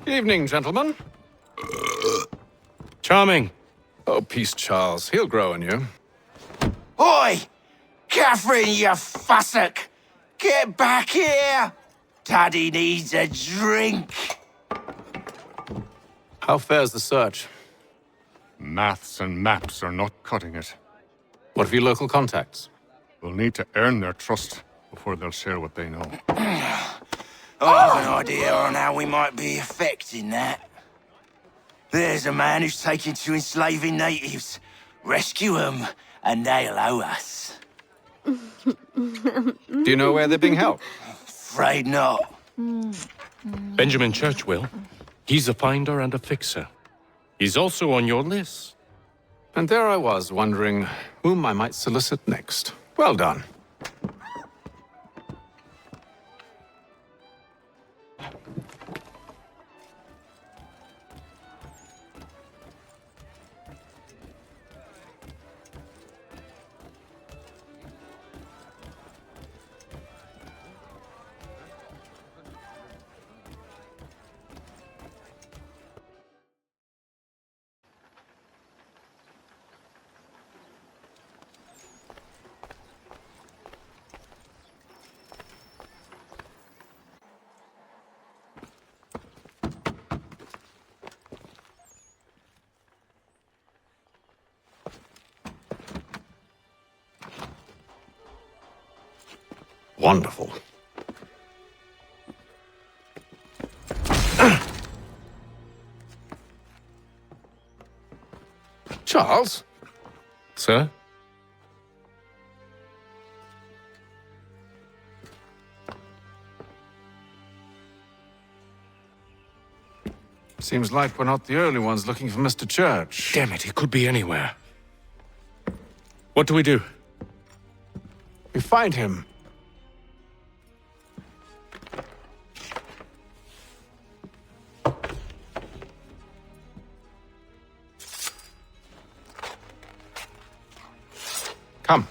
Evening, gentlemen. Charming. Oh, peace, Charles. He'll grow on you. Oi! Catherine, you fussock! Get back here! Daddy needs a drink! How fares the search? Maths and maps are not cutting it. What of your local contacts? We'll need to earn their trust before they'll share what they know. I have an idea on how we might be affecting that. There's a man who's taken to enslaving natives. Rescue them, and they'll owe us. Do you know where they're being held? Afraid not. Benjamin Church will. He's a finder and a fixer. He's also on your list. And there I was, wondering whom I might solicit next. Well done. Wonderful. Charles? Sir? Seems like we're not the only ones looking for Mr. Church. Damn it, he could be anywhere. What do we do? We find him. Come.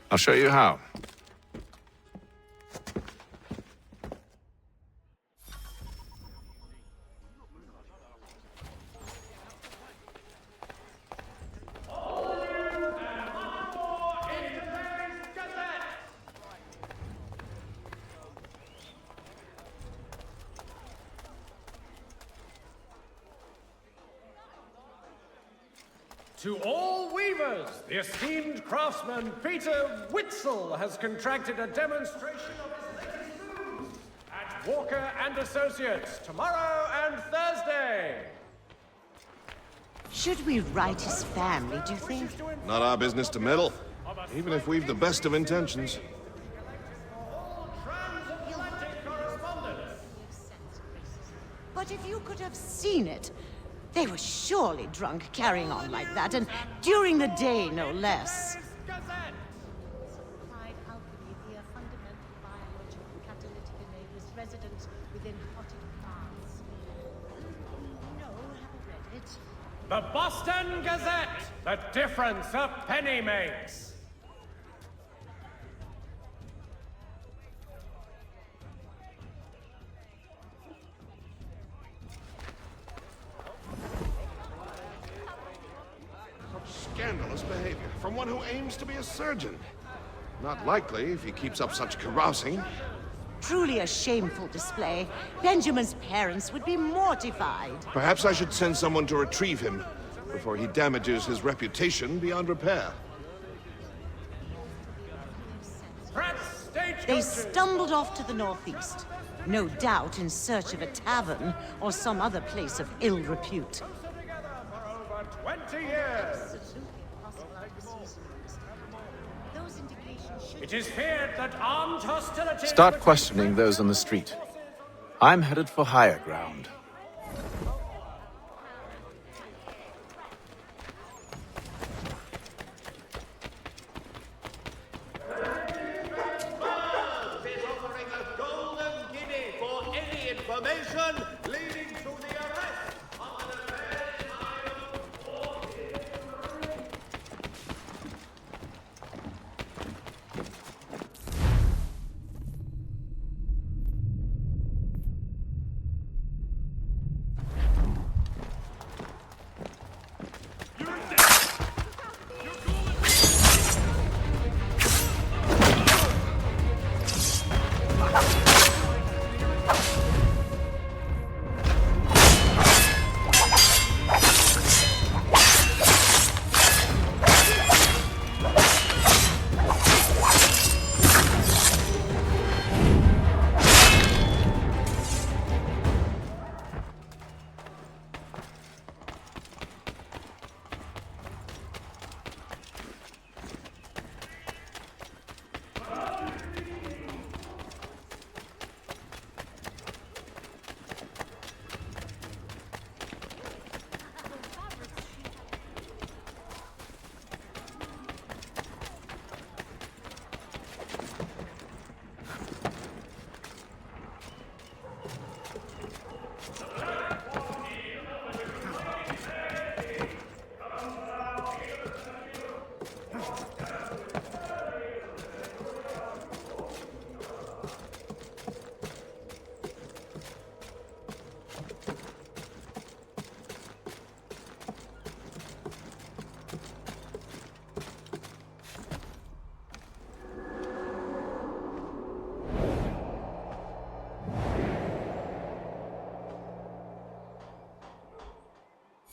I'll show you how. To all weavers, the esteemed craftsman Peter Witzel has contracted a demonstration of his latest moves at Walker and Associates tomorrow and Thursday. Should we write his family, do you think? Not our business to meddle, even if we've the best of intentions. Transatlantic correspondence. But if you could have seen it, they were surely drunk carrying on like that, and during the day, no less. Gazette. Applied alchemy via fundamental biological catalytic enablers resident within potted plants. No, haven't read it. The Boston Gazette. The difference a penny makes. Scandalous behavior from one who aims to be a surgeon. Not likely if he keeps up such carousing. Truly a shameful display. Benjamin's parents would be mortified. Perhaps I should send someone to retrieve him before he damages his reputation beyond repair. Press stage They coaches. stumbled off to the northeast, no doubt in search of a tavern or some other place of ill repute. Together for over 20 years. Those indications should It is feared that armed hostilities... Start questioning those on the street. I'm headed for higher ground. is offering a golden guinea for any information leading to the arrest of an very high.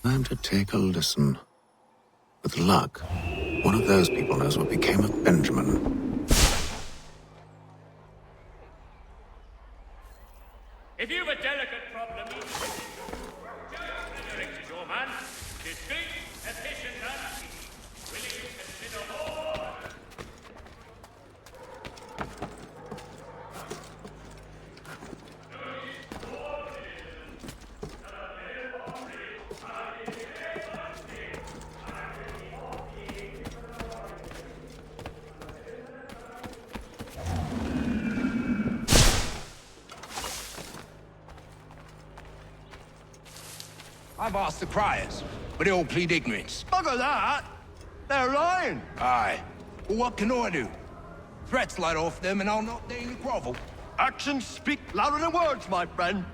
Time to take a listen. With luck, one of those people knows what became of Benjamin. If you've a delicate problem, Frederick is your man. Discreet, efficient, and willing to consider all. I've asked the criers, but they all plead ignorance. Bugger that! They're lying! Aye. Well, what can I do? Threats light off them and I'll not deign to grovel. Actions speak louder than words, my friend.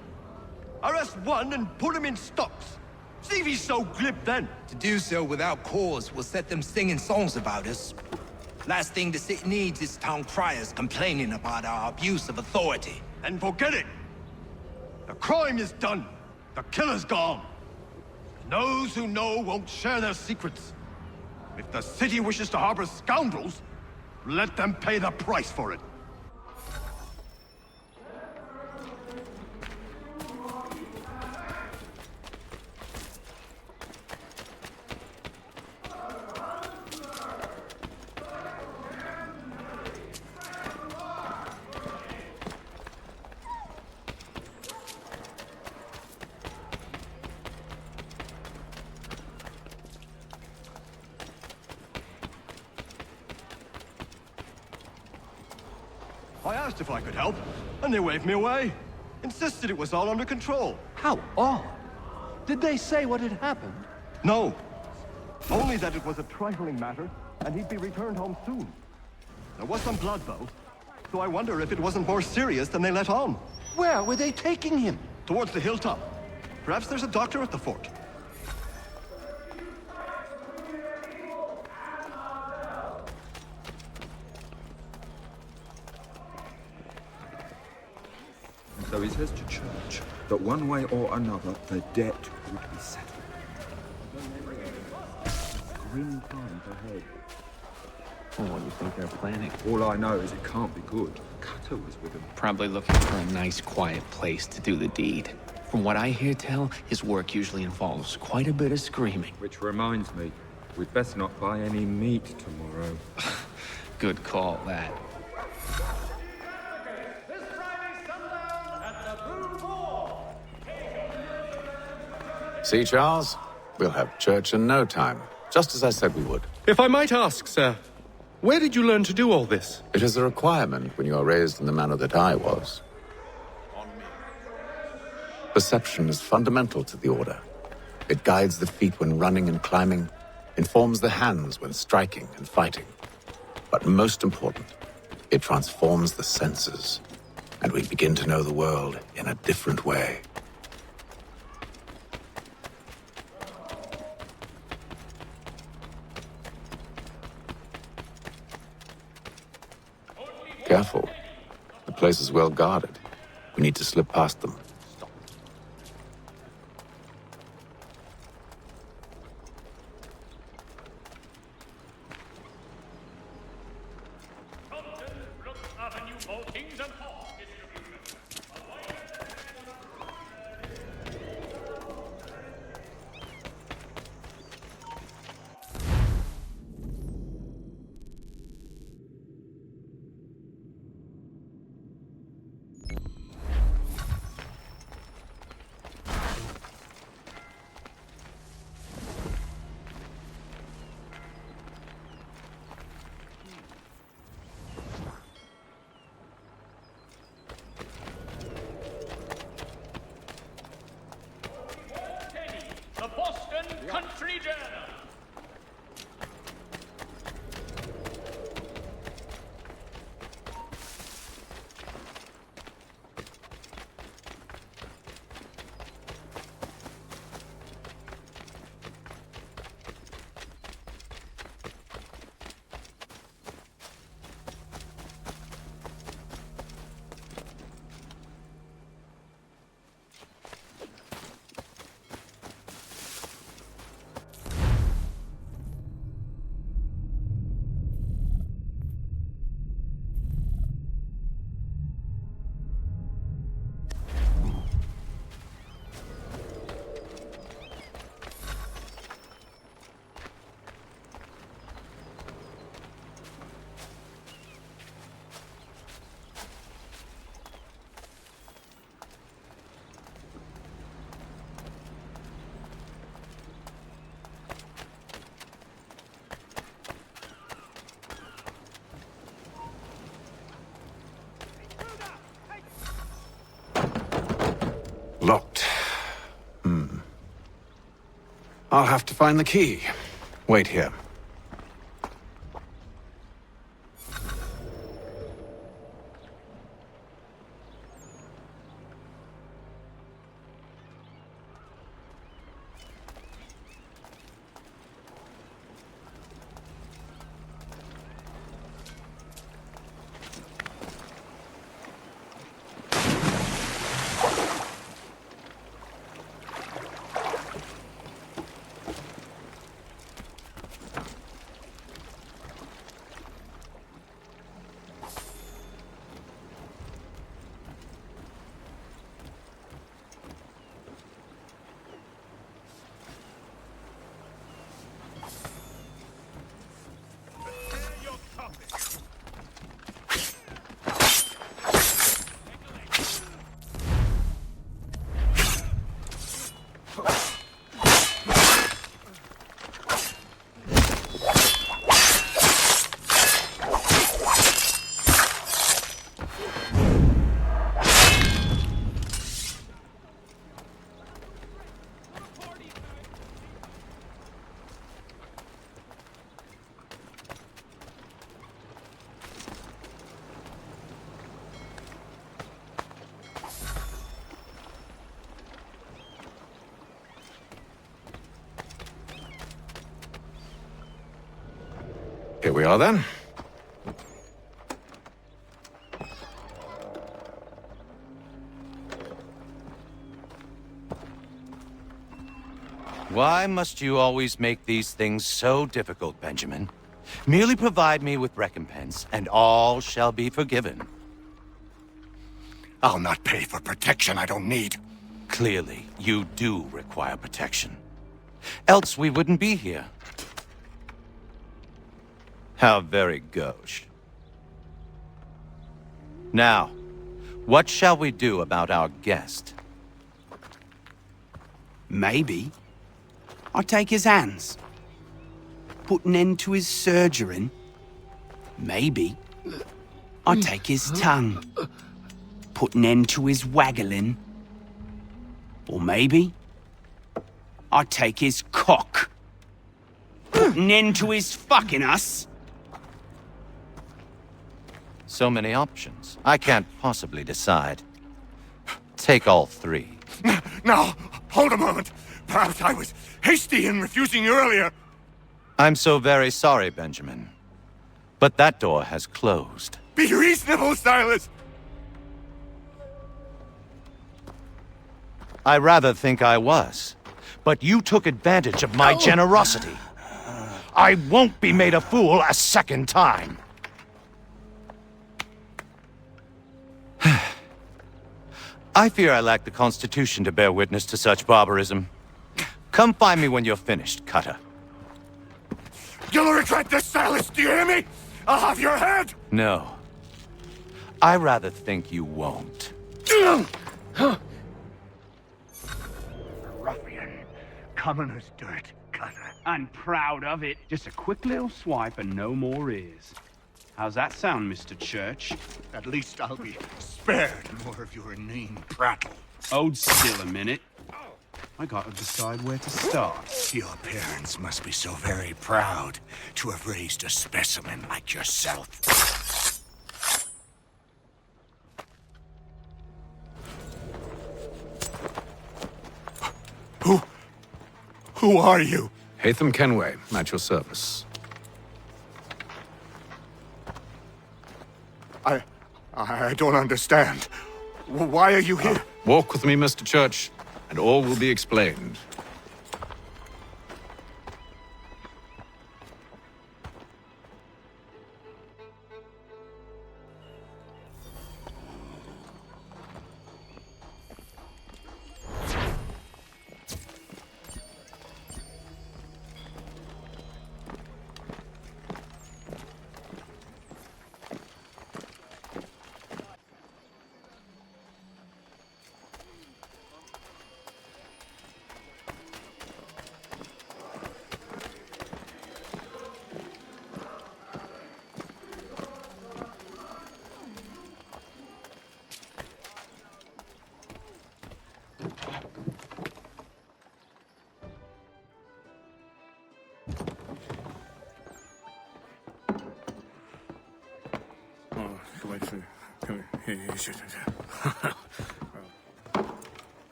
Arrest one and put him in stocks. See if he's so glib then. To do so without cause will set them singing songs about us. Last thing the city needs is town criers complaining about our abuse of authority. And forget it. The crime is done. The killer's gone. Those who know won't share their secrets. If the city wishes to harbor scoundrels, let them pay the price for it. I asked if I could help, and they waved me away. Insisted it was all under control. How odd. Did they say what had happened? No. Only that it was a trifling matter, and he'd be returned home soon. There was some blood, though, so I wonder if it wasn't more serious than they let on. Where were they taking him? Towards the hilltop. Perhaps there's a doctor at the fort. So he says to church that one way or another the debt would be settled. Grim times ahead. Well, what do you think they're planning? All I know is it can't be good. Cutter was with him. Probably looking for a nice, quiet place to do the deed. From what I hear tell, his work usually involves quite a bit of screaming. Which reminds me, we'd best not buy any meat tomorrow. Good call, that. See, Charles? We'll have church in no time, just as I said we would. If I might ask, sir, where did you learn to do all this? It is a requirement when you are raised in the manner that I was. Perception is fundamental to the Order. It guides the feet when running and climbing, informs the hands when striking and fighting. But most important, it transforms the senses, and we begin to know the world in a different way. Careful. The place is well guarded. We need to slip past them. The Boston Country Journal. I'll have to find the key. Wait here. Here we are, then. Why must you always make these things so difficult, Benjamin? Merely provide me with recompense, and all shall be forgiven. I'll not pay for protection I don't need. Clearly, you do require protection. Else we wouldn't be here. How very gauche. Now, what shall we do about our guest? Maybe I take his hands, put an end to his surgering. Maybe I take his tongue, put an end to his waggling. Or maybe I take his cock, put an end to his fucking us. So many options. I can't possibly decide. Take all three. Now, hold a moment. Perhaps I was hasty in refusing you earlier. I'm so very sorry, Benjamin. But that door has closed. Be reasonable, Silas. I rather think I was. But you took advantage of my generosity. I won't be made a fool a second time. I fear I lack the constitution to bear witness to such barbarism. Come find me when you're finished, Cutter. You'll regret this, Silas, do you hear me? I'll have your head! No. I rather think you won't. Ruffian, commoner's dirt, Cutter. I'm proud of it. Just a quick little swipe and no more is. How's that sound, Mr. Church? At least I'll be spared more of your inane prattle. Hold still a minute. I gotta decide where to start. Your parents must be so very proud to have raised a specimen like yourself. Who are you? Hatham Kenway, at your service. I don't understand. Why are you here? Walk with me, Mr. Church, and all will be explained.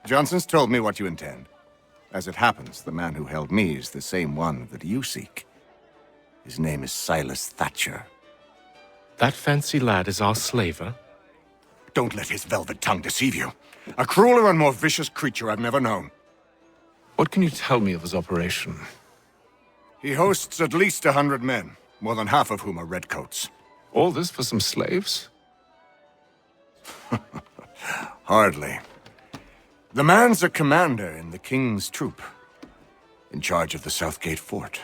Johnson's told me what you intend. As it happens, the man who held me is the same one that you seek. His name is Silas Thatcher. That fancy lad is our slaver? Don't let his velvet tongue deceive you. A crueler and more vicious creature I've never known. What can you tell me of his operation? He hosts at least 100 men, more than half of whom are redcoats. All this for some slaves? Hardly. The man's a commander in the King's troop, in charge of the Southgate Fort.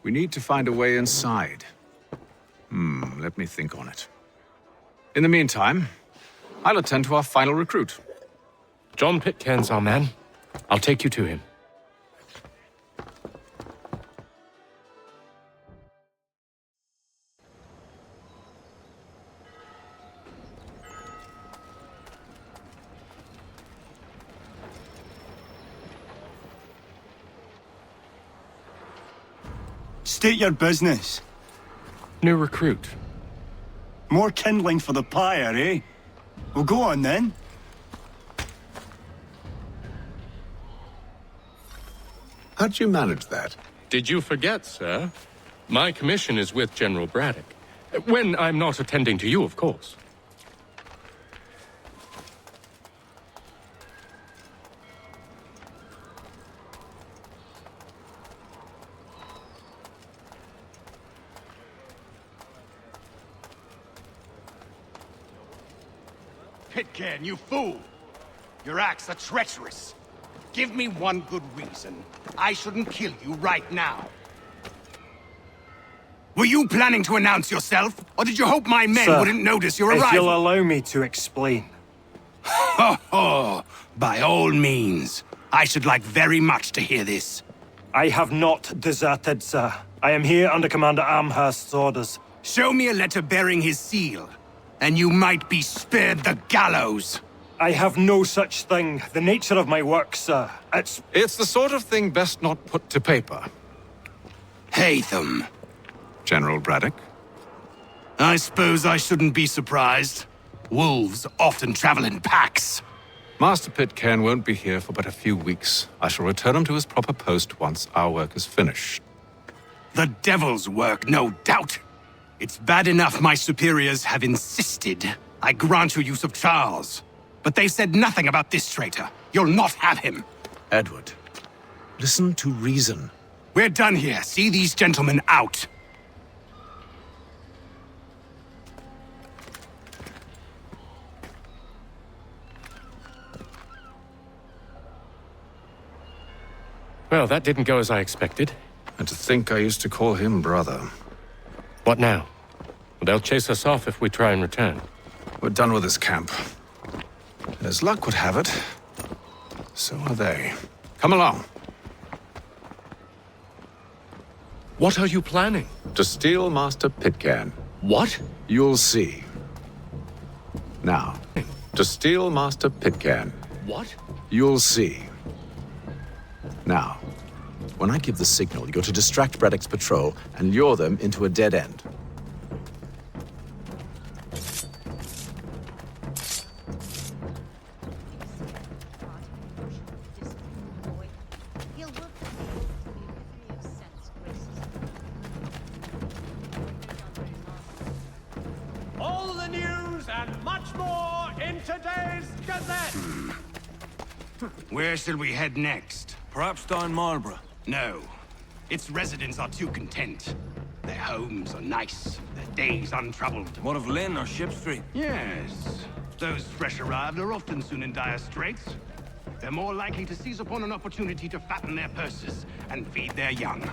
We need to find a way inside. Let me think on it. In the meantime, I'll attend to our final recruit. John Pitcairn's our man. I'll take you to him. State your business. New recruit. More kindling for the pyre, eh? Well, go on then. How'd you manage that? Did you forget, sir? My commission is with General Braddock. When I'm not attending to you, of course. Pitcairn, you fool! Your acts are treacherous. Give me one good reason I shouldn't kill you right now. Were you planning to announce yourself, or did you hope my men wouldn't notice your arrival? If you'll allow me to explain. Ho ho! By all means. I should like very much to hear this. I have not deserted, sir. I am here under Commander Amherst's orders. Show me a letter bearing his seal, and you might be spared the gallows. I have no such thing. The nature of my work, sir. It's the sort of thing best not put to paper. Haytham. General Braddock? I suppose I shouldn't be surprised. Wolves often travel in packs. Master Pitcairn won't be here for but a few weeks. I shall return him to his proper post once our work is finished. The devil's work, no doubt. It's bad enough my superiors have insisted I grant you use of Charles. But they've said nothing about this traitor. You'll not have him. Edward, listen to reason. We're done here. See these gentlemen out. Well, that didn't go as I expected. And to think I used to call him brother. What now? They'll chase us off if we try and return. We're done with this camp. And as luck would have it, so are they. Come along. What are you planning? To steal Master Pitcairn. What? You'll see. Now, to steal Master Pitcairn. What? You'll see. Now, when I give the signal, you're to distract Braddock's patrol and lure them into a dead end. All the news and much more in today's Gazette! Where shall we head next? Perhaps down Marlborough. No. Its residents are too content. Their homes are nice, their days untroubled. What of Lynn or Ship Street? Yes. Those fresh arrived are often soon in dire straits. They're more likely to seize upon an opportunity to fatten their purses and feed their young.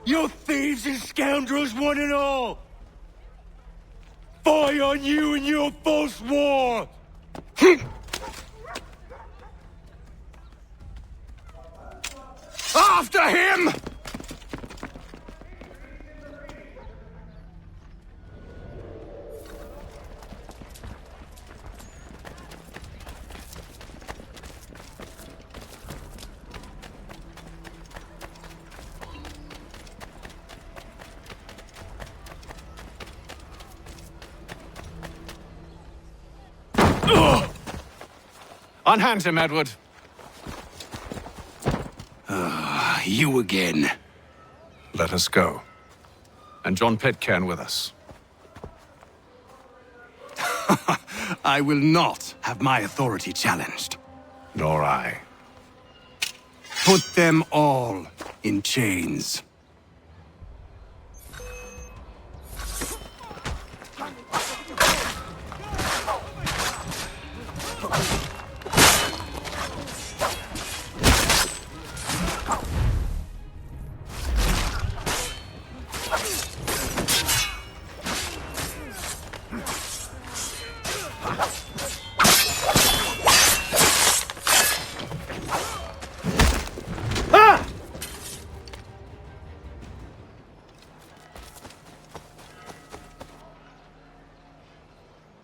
You thieves and scoundrels, one and all! Fie on you and your false war! After him! Unhand him, Edward. You again. Let us go. And John Pitcairn with us. I will not have my authority challenged. Nor I. Put them all in chains.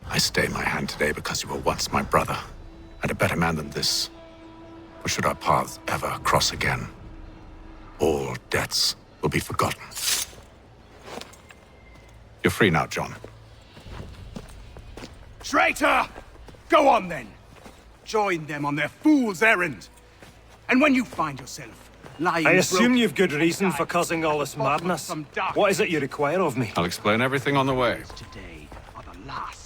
I stay my hand today because you were once my brother, and a better man than this. For should our paths ever cross again, all debts will be forgotten. You're free now, John. Traitor! Go on then. Join them on their fool's errand. And when you find yourself lying I assume broken you've good reason for causing all this madness. What is it you require of me? I'll explain everything on the way. today are the last.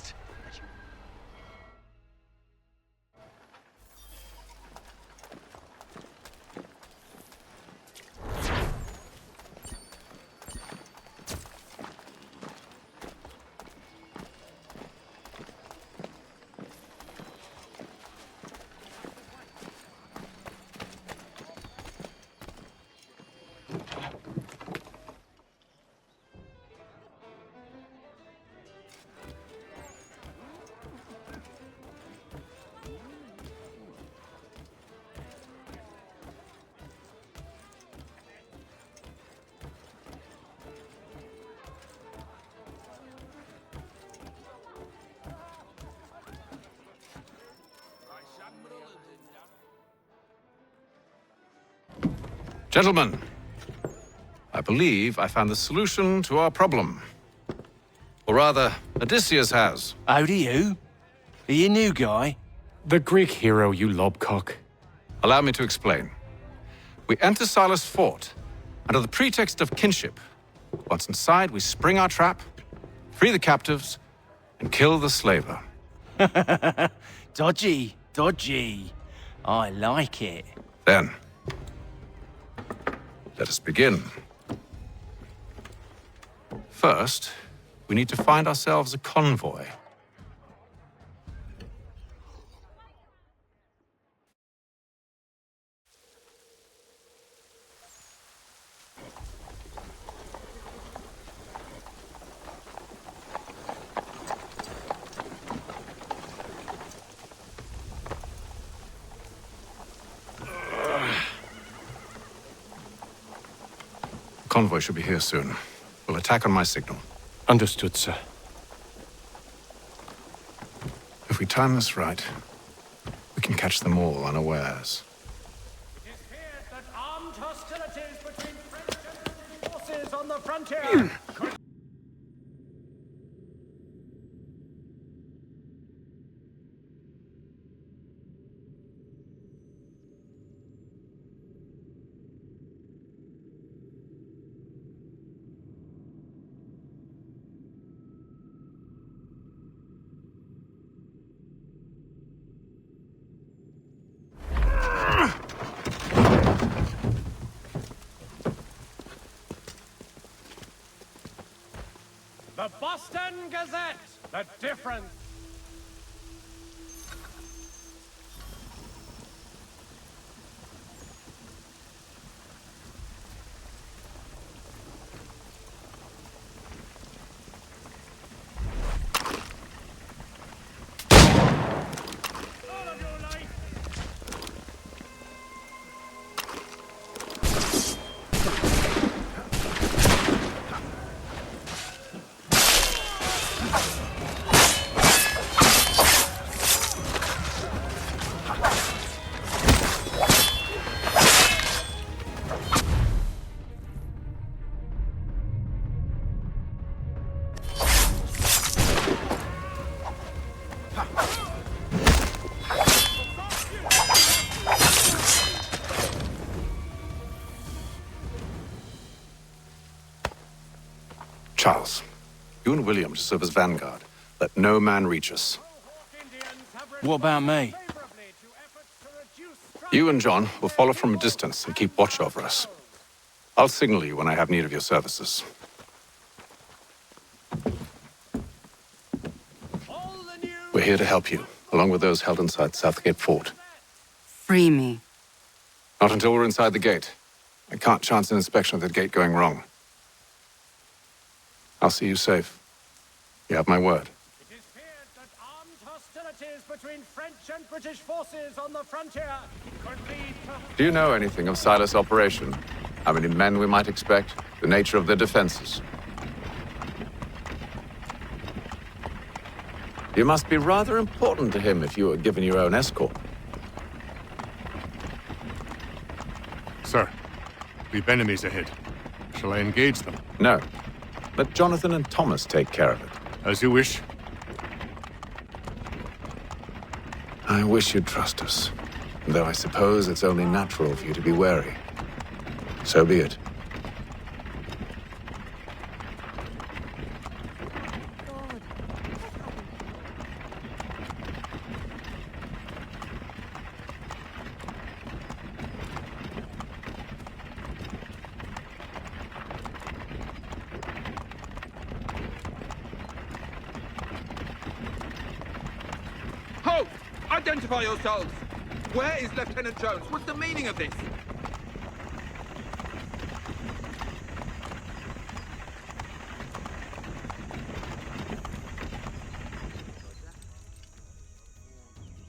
Gentlemen, I believe I found the solution to our problem. Or rather, Odysseus has. How do you? Are you a new guy? The Greek hero, you lobcock. Allow me to explain. We enter Silas' fort, under the pretext of kinship. Once inside, we spring our trap, free the captives, and kill the slaver. Dodgy, dodgy. I like it. Then, let us begin. First, we need to find ourselves a convoy. Convoy should be here soon. We'll attack on my signal. Understood, sir. If we time this right, we can catch them all unawares. It is feared that armed hostilities between French and British forces on the frontier could... The Boston Gazette, the difference. Charles, you and William serve as vanguard. Let no man reach us. What about me? You and John will follow from a distance and keep watch over us. I'll signal you when I have need of your services. We're here to help you, along with those held inside Southgate Fort. Free me. Not until we're inside the gate. I can't chance an inspection of the gate going wrong. I'll see you safe. You have my word. It is feared that armed hostilities between French and British forces on the frontier could lead to... Do you know anything of Silas' operation? How many men we might expect? The nature of their defenses? You must be rather important to him if you were given your own escort. Sir, we've enemies ahead. Shall I engage them? No. Let Jonathan and Thomas take care of it. As you wish. I wish you'd trust us. Though I suppose it's only natural for you to be wary. So be it. Halt! Identify yourselves! Where is Lieutenant Jones? What's the meaning of this?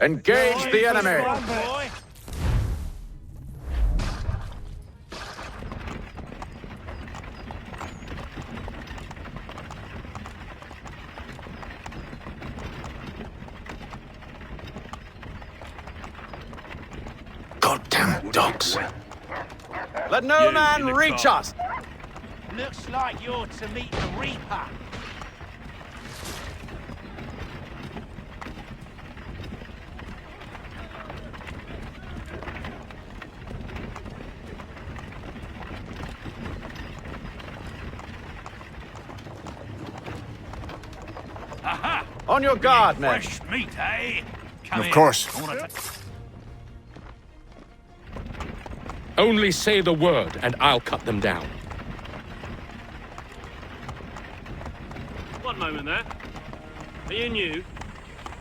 Engage the enemy! Goddamn dogs. Let no man reach us! Looks like you're to meet the Reaper. Aha! On your guard, men. Fresh meat, eh? Come Of here. course. Only say the word, and I'll cut them down. One moment there. Are you new?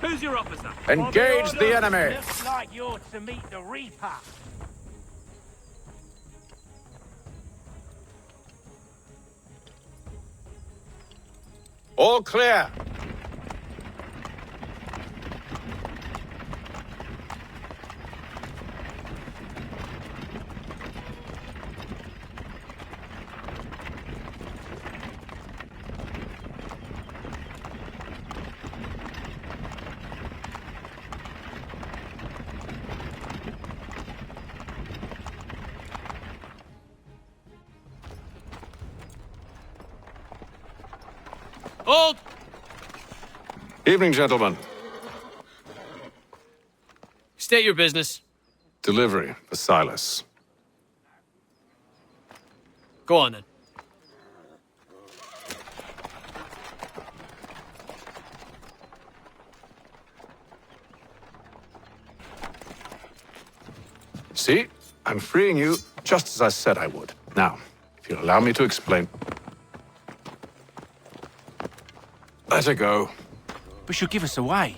Who's your officer? Engage the enemy! Looks like you're to meet the Reaper. All clear. Hold! Evening, gentlemen. State your business. Delivery for Silas. Go on then. See? I'm freeing you just as I said I would. Now, if you'll allow me to explain... Let her go. But she'll give us away.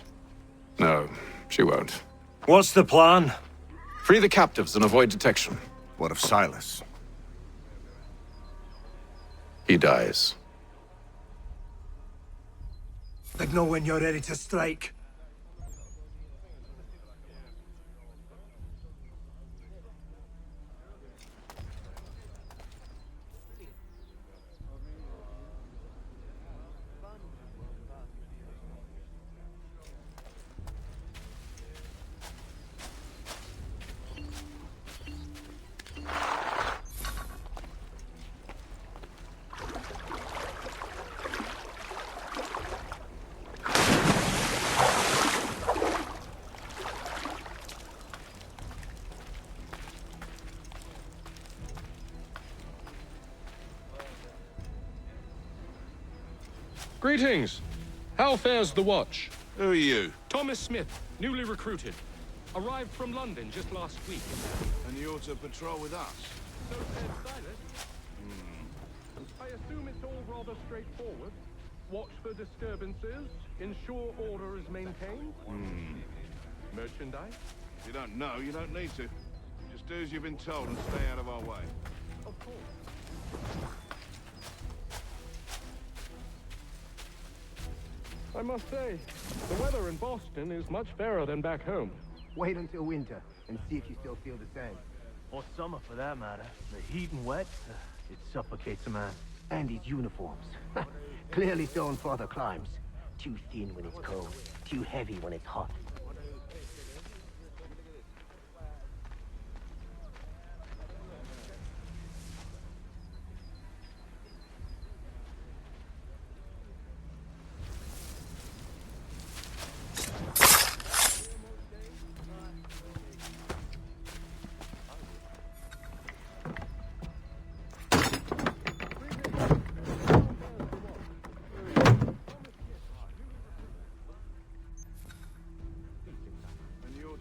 No, she won't. What's the plan? Free the captives and avoid detection. What of Silas? He dies. Let know when you're ready to strike. Greetings. How fares the watch? Who are you? Thomas Smith, newly recruited. Arrived from London just last week. And you're to patrol with us? So said Silas. I assume it's all rather straightforward. Watch for disturbances, ensure order is maintained. Merchandise? If you don't know, you don't need to. Just do as you've been told and stay out of our way. Of course. I must say, the weather in Boston is much fairer than back home. Wait until winter and see if you still feel the same. Or summer, for that matter. The heat and wet, it suffocates a man. And his uniforms. Clearly sewn for other climes. Too thin when it's cold, too heavy when it's hot.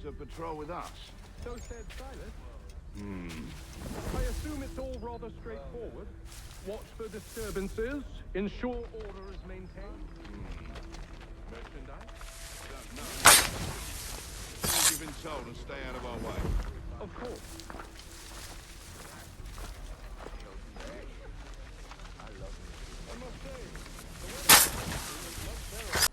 To patrol with us? So said Silas. I assume it's all rather straightforward. Watch for disturbances, ensure order is maintained. Merchandise? Don't know. Do as you've been told and stay out of our way. Of course. I must say, the weather is much fairer.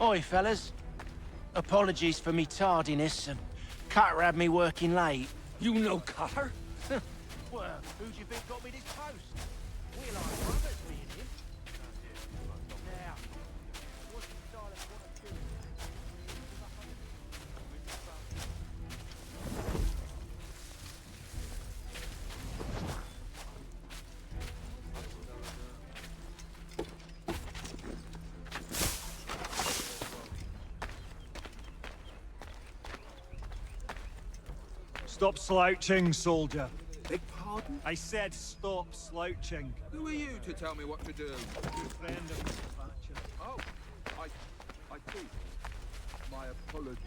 Oi, fellas. Apologies for me tardiness. Cutter had me working late. You know Cutter? Well, who do you think got me this post? We're like brothers, me and him. Now, what's the style of what I do? Stop slouching, soldier. Beg pardon? I said stop slouching. Who are you to tell me what to do? Good friend of Mr. Thatcher. Oh, I see. My apologies.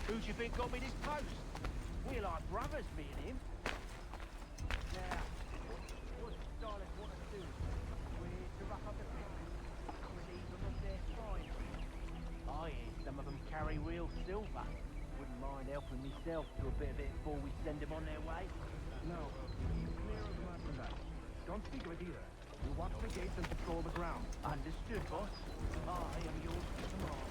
Who do you think got me this post? We're like brothers, me and him. Now, what's the style of what I do? We're to wrap up the figures, relieve them of their fine. I hear some of them carry real silver. Wouldn't mind helping myself to a bit of it before we send them on their way. No, keep clear of merchandise. Don't speak of it either. We'll watch the gates and patrol the ground. Understood, boss. I am yours for tomorrow.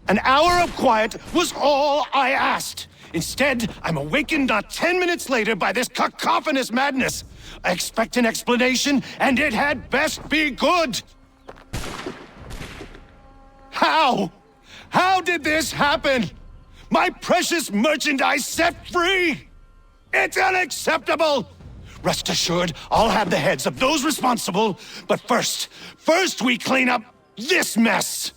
An hour of quiet was all I asked. Instead, I'm awakened not 10 minutes later by this cacophonous madness. I expect an explanation, and it had best be good. How? How did this happen? My precious merchandise set free! It's unacceptable! Rest assured, I'll have the heads of those responsible, but first we clean up this mess!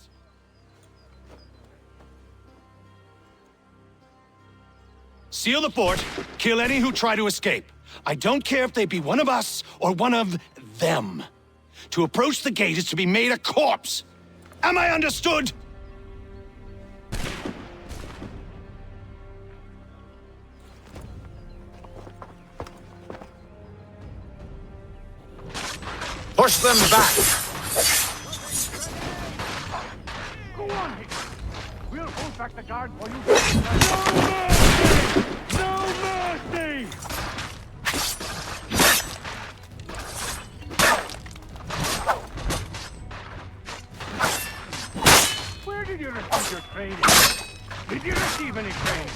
Seal the fort, kill any who try to escape. I don't care if they be one of us or one of them. To approach the gate is to be made a corpse. Am I understood? Push them back! Go on, Hicks. We'll hold back the guard for you. No mercy! Where did you receive your training? Did you receive any training?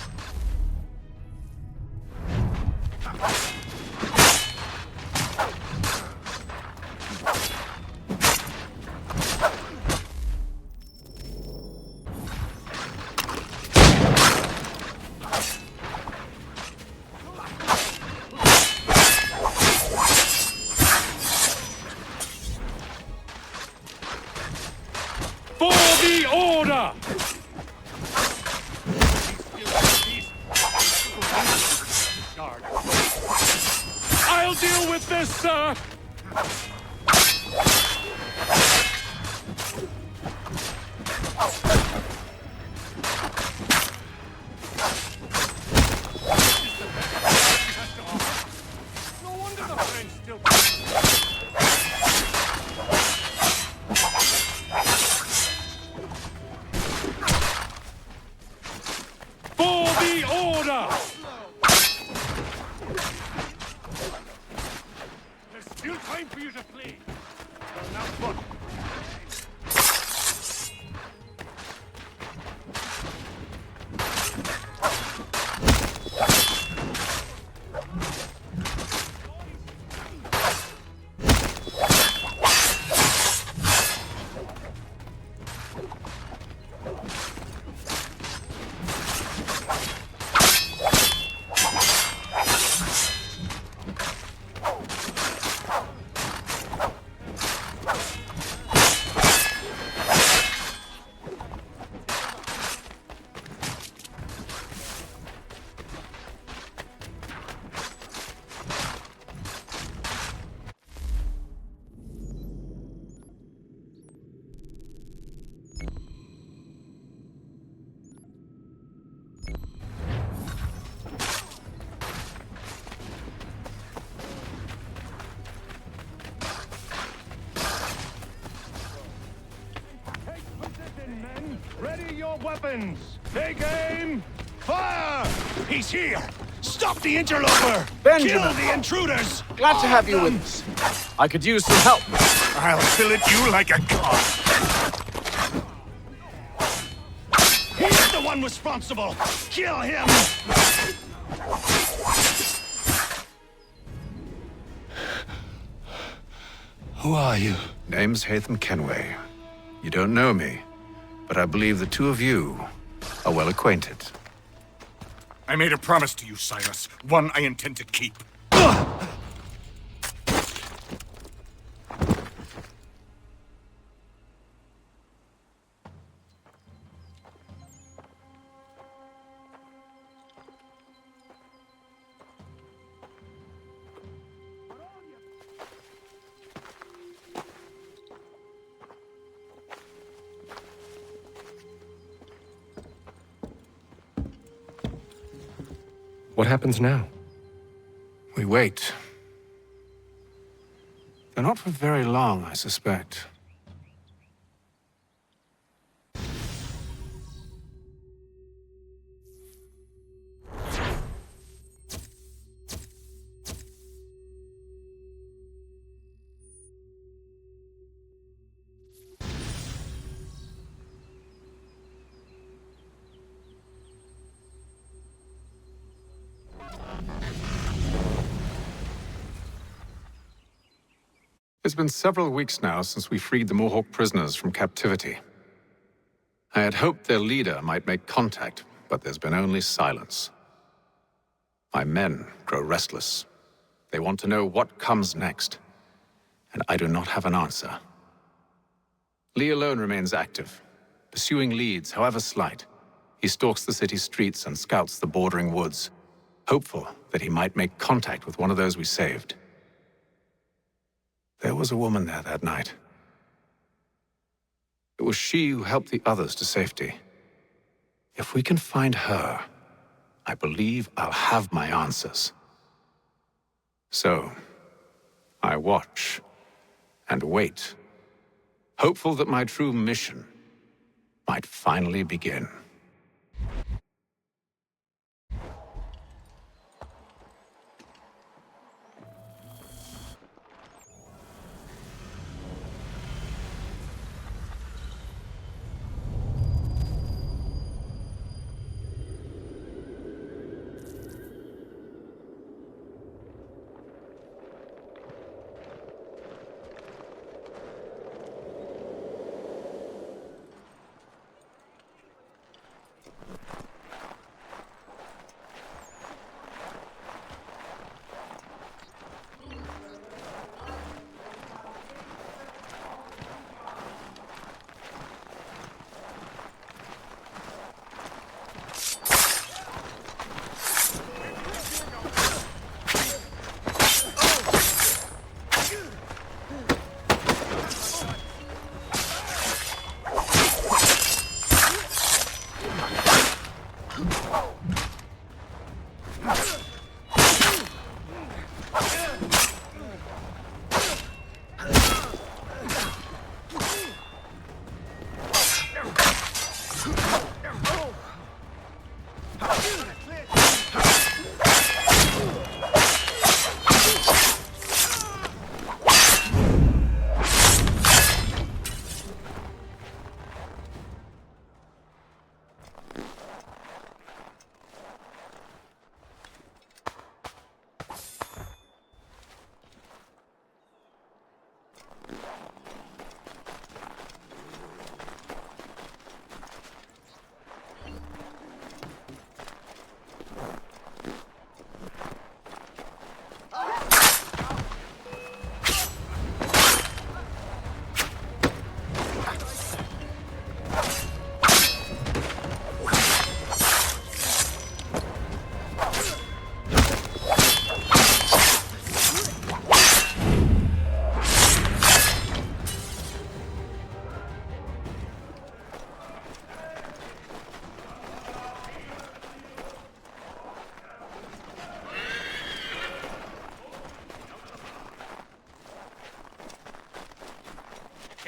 I'll deal with this, sir! No wonder the French still... For the order! There's still time for you to flee. Well, now what? Ready your weapons! Take aim! Fire! He's here! Stop the interloper! Benjamin! Kill the intruders! Glad to have you with us. I could use some help. I'll fillet you like a god! He's the one responsible! Kill him! Who are you? Name's Hatham Kenway. You don't know me, but I believe the two of you are well acquainted. I made a promise to you, Silas. One I intend to keep. What happens now? We wait. Though not for very long, I suspect. It's been several weeks now since we freed the Mohawk prisoners from captivity. I had hoped their leader might make contact, but there's been only silence. My men grow restless. They want to know what comes next, and I do not have an answer. Lee alone remains active, pursuing leads, however slight. He stalks the city streets and scouts the bordering woods, hopeful that he might make contact with one of those we saved. There was a woman there that night. It was she who helped the others to safety. If we can find her, I believe I'll have my answers. So, I watch and wait, hopeful that my true mission might finally begin.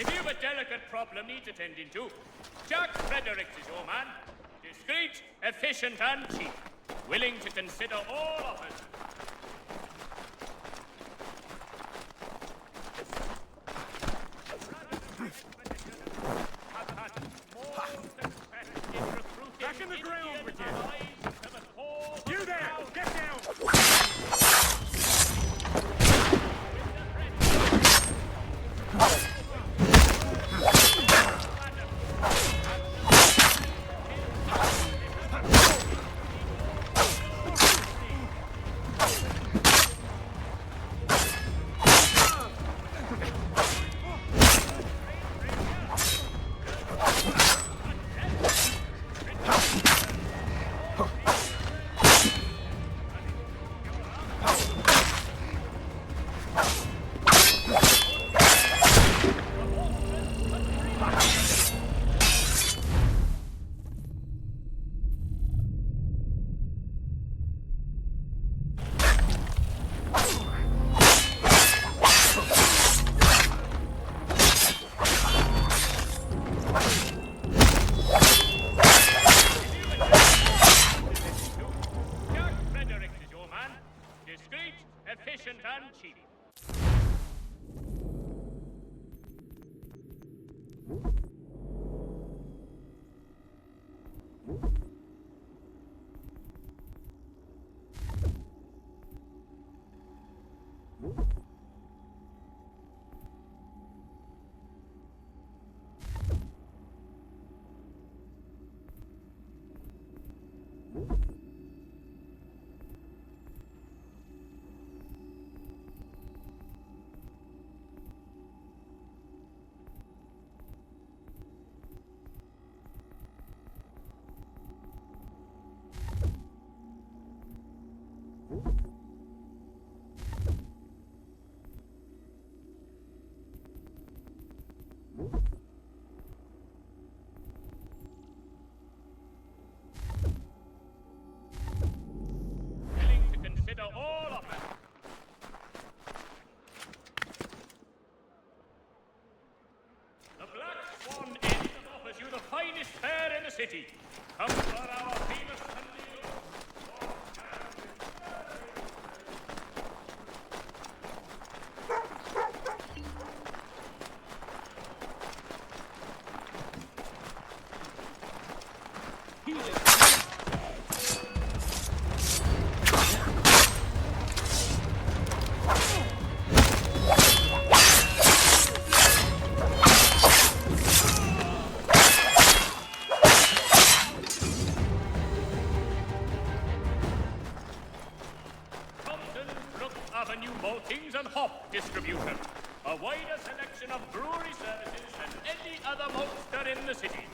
If you've a delicate problem needs attending to, Jack Fredericks is your man. Discreet, efficient, and cheap. Willing to consider all offers. Back in the ground with you! You there! Get down! Efficient and cheap. All of them. The Black Swan Inn offers you the finest fare in the city. Come for our famous Sunday maltings and hop distribution. A wider selection of brewery services than any other maltster in the city.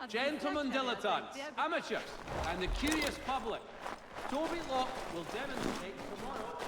Gentlemen dilettantes, amateurs, and the curious public, Toby Locke will demonstrate tomorrow.